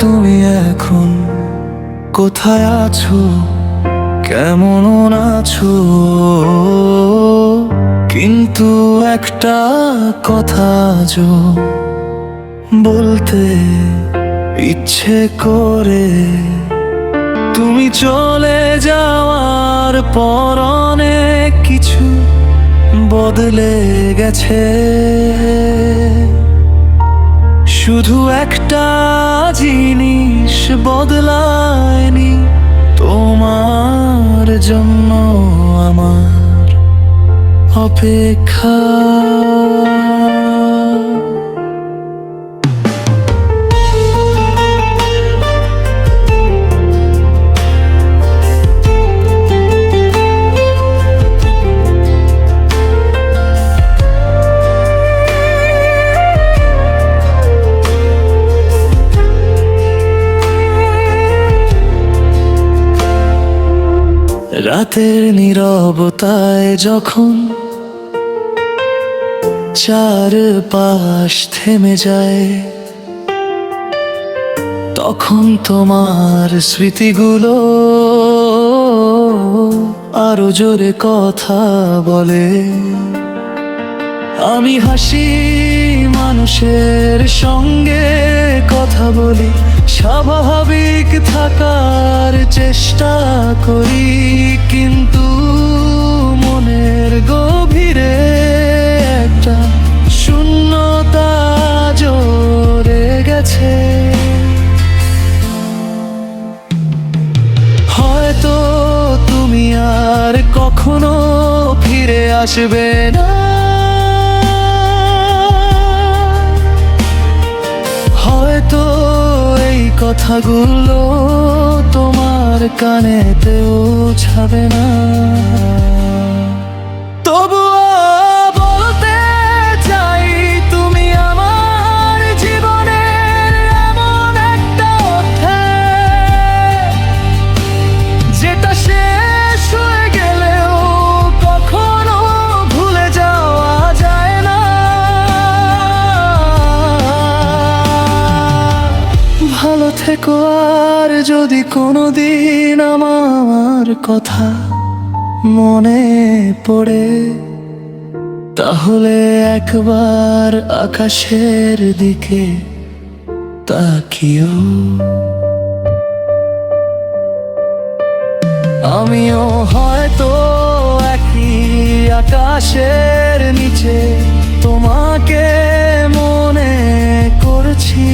তুমি এখন কোথায় আছো, কেমন আছো? কিন্তু একটা কথা আজও বলতে ইচ্ছে করে। তুমি চলে যাওয়ার পর অনেক কিছু বদলে গেছে, শুধু একটা জিনিস বদলায়নি, তোমার জন্য আমার অপেক্ষা। রাতের নীরবতায় যখন চারপাশ থেমে যায়, তখন তোমার স্মৃতিগুলো আরো জোরে কথা বলে। আমি হাসি, মানুষের সঙ্গে কথা বলি, স্বাভাবিক থাকার চেষ্টা করি, কিন্তু মনের গভীরে একটা শূন্যতা জোরে গেছে। হয়তো তুমি আর কখনো ফিরে আসবে না, হয়তো এই কথাগুলো তোমার কানেতেও ছাবে না। তবুও বলতে চাই, তুমি আমার জীবনের এমন একটা অধ্যায়, যেটা শেষ হয়ে গেলেও কখনো ভুলে যাওয়া যায় না। ভালো থেকো, আর যদি কোনোদিন আমার কথা মনে পড়ে, তাহলে একবার আকাশের দিকে তাকিও। আমিও হয়তো একই আকাশের নিচে তোমাকে মনে করছি।